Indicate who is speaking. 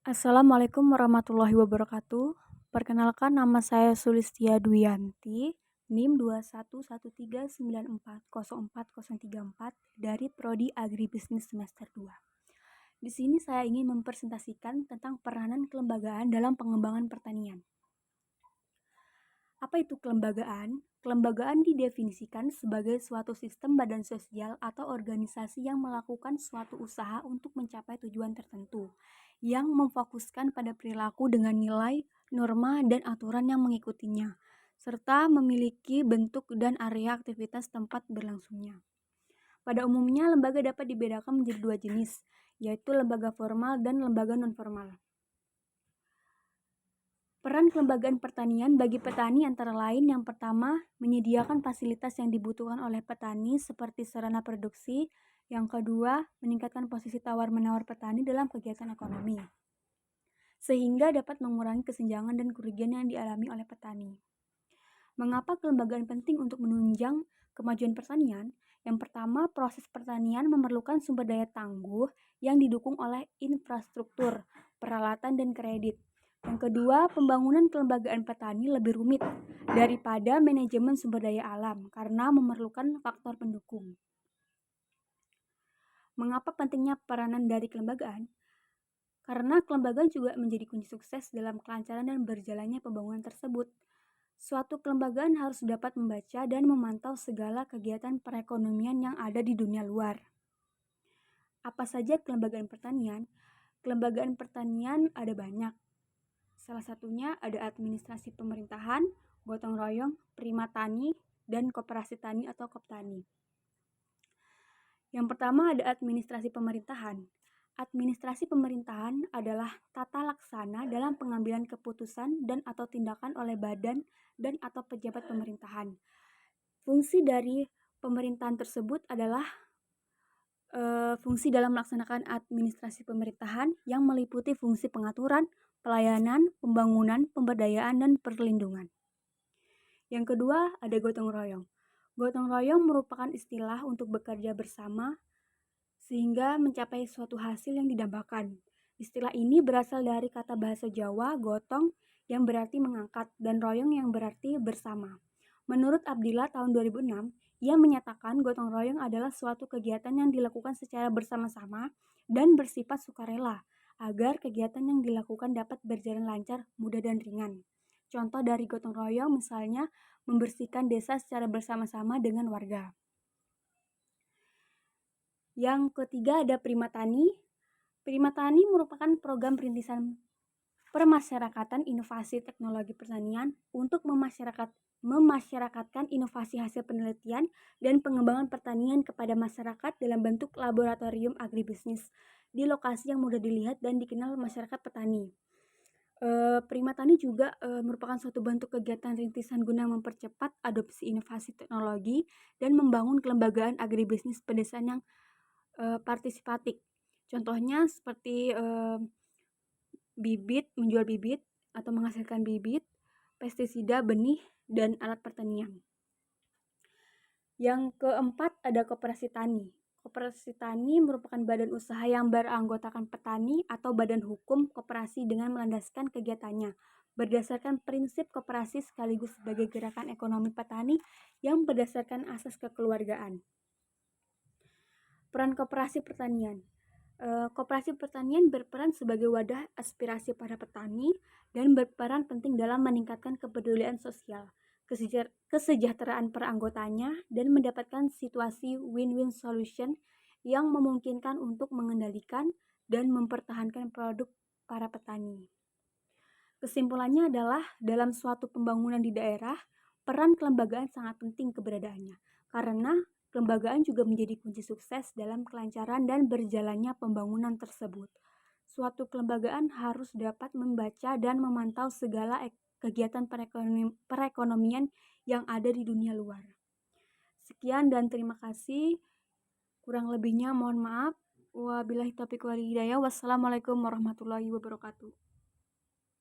Speaker 1: Assalamualaikum warahmatullahi wabarakatuh. Perkenalkan, nama saya Sulistia Dwiyanti, NIM 21139404034 dari Prodi Agribisnis semester 2. Di sini saya ingin mempresentasikan tentang peranan kelembagaan dalam pengembangan pertanian. Apa itu kelembagaan? Kelembagaan didefinisikan sebagai suatu sistem badan sosial atau organisasi yang melakukan suatu usaha untuk mencapai tujuan tertentu, yang memfokuskan pada perilaku dengan nilai, norma, dan aturan yang mengikutinya, serta memiliki bentuk dan area aktivitas tempat berlangsungnya. Pada umumnya, lembaga dapat dibedakan menjadi dua jenis, yaitu lembaga formal dan lembaga non-formal. Peran kelembagaan pertanian bagi petani antara lain: yang pertama, menyediakan fasilitas yang dibutuhkan oleh petani seperti sarana produksi. Yang kedua, meningkatkan posisi tawar-menawar petani dalam kegiatan ekonomi, sehingga dapat mengurangi kesenjangan dan kerugian yang dialami oleh petani. Mengapa kelembagaan penting untuk menunjang kemajuan pertanian? Yang pertama, proses pertanian memerlukan sumber daya tangguh yang didukung oleh infrastruktur, peralatan, dan kredit. Yang kedua, pembangunan kelembagaan petani lebih rumit daripada manajemen sumber daya alam karena memerlukan faktor pendukung. Mengapa pentingnya peranan dari kelembagaan? Karena kelembagaan juga menjadi kunci sukses dalam kelancaran dan berjalannya pembangunan tersebut. Suatu kelembagaan harus dapat membaca dan memantau segala kegiatan perekonomian yang ada di dunia luar. Apa saja kelembagaan pertanian? Kelembagaan pertanian ada banyak. Salah satunya ada administrasi pemerintahan, gotong royong, prima tani, dan koperasi tani atau koptani. Yang pertama ada administrasi pemerintahan. Administrasi pemerintahan adalah tata laksana dalam pengambilan keputusan dan atau tindakan oleh badan dan atau pejabat pemerintahan. Fungsi dari pemerintahan tersebut adalah fungsi dalam melaksanakan administrasi pemerintahan yang meliputi fungsi pengaturan, pelayanan, pembangunan, pemberdayaan, dan perlindungan. Yang kedua, ada gotong royong. Gotong royong merupakan istilah untuk bekerja bersama sehingga mencapai suatu hasil yang didambakan. Istilah ini berasal dari kata bahasa Jawa gotong yang berarti mengangkat dan royong yang berarti bersama. Menurut Abdillah tahun 2006, ia menyatakan gotong royong adalah suatu kegiatan yang dilakukan secara bersama-sama dan bersifat sukarela agar kegiatan yang dilakukan dapat berjalan lancar, mudah, dan ringan. Contoh dari gotong royong misalnya membersihkan desa secara bersama-sama dengan warga. Yang ketiga ada Prima Tani. Prima Tani merupakan program perintisan permasyarakatan inovasi teknologi pertanian untuk memasyarakatkan inovasi hasil penelitian dan pengembangan pertanian kepada masyarakat dalam bentuk laboratorium agribisnis di lokasi yang mudah dilihat dan dikenal masyarakat petani. Prima Tani juga merupakan suatu bentuk kegiatan rintisan guna mempercepat adopsi inovasi teknologi dan membangun kelembagaan agribisnis pedesaan yang partisipatif. Contohnya seperti menjual bibit atau menghasilkan bibit, pestisida, benih, dan alat pertanian. Yang keempat ada koperasi tani. Koperasi tani merupakan badan usaha yang beranggotakan petani atau badan hukum koperasi dengan melandaskan kegiatannya berdasarkan prinsip koperasi sekaligus sebagai gerakan ekonomi petani yang berdasarkan asas kekeluargaan. Peran koperasi pertanian. Koperasi pertanian berperan sebagai wadah aspirasi para petani dan berperan penting dalam meningkatkan kepedulian sosial, kesejahteraan para anggotanya, dan mendapatkan situasi win-win solution yang memungkinkan untuk mengendalikan dan mempertahankan produk para petani. Kesimpulannya adalah dalam suatu pembangunan di daerah, peran kelembagaan sangat penting keberadaannya, karena kelembagaan juga menjadi kunci sukses dalam kelancaran dan berjalannya pembangunan tersebut. Suatu kelembagaan harus dapat membaca dan memantau segala kegiatan perekonomian yang ada di dunia luar. Sekian dan terima kasih. Kurang lebihnya mohon maaf. Wabillahi taufiq wal hidayah. Wassalamualaikum warahmatullahi wabarakatuh.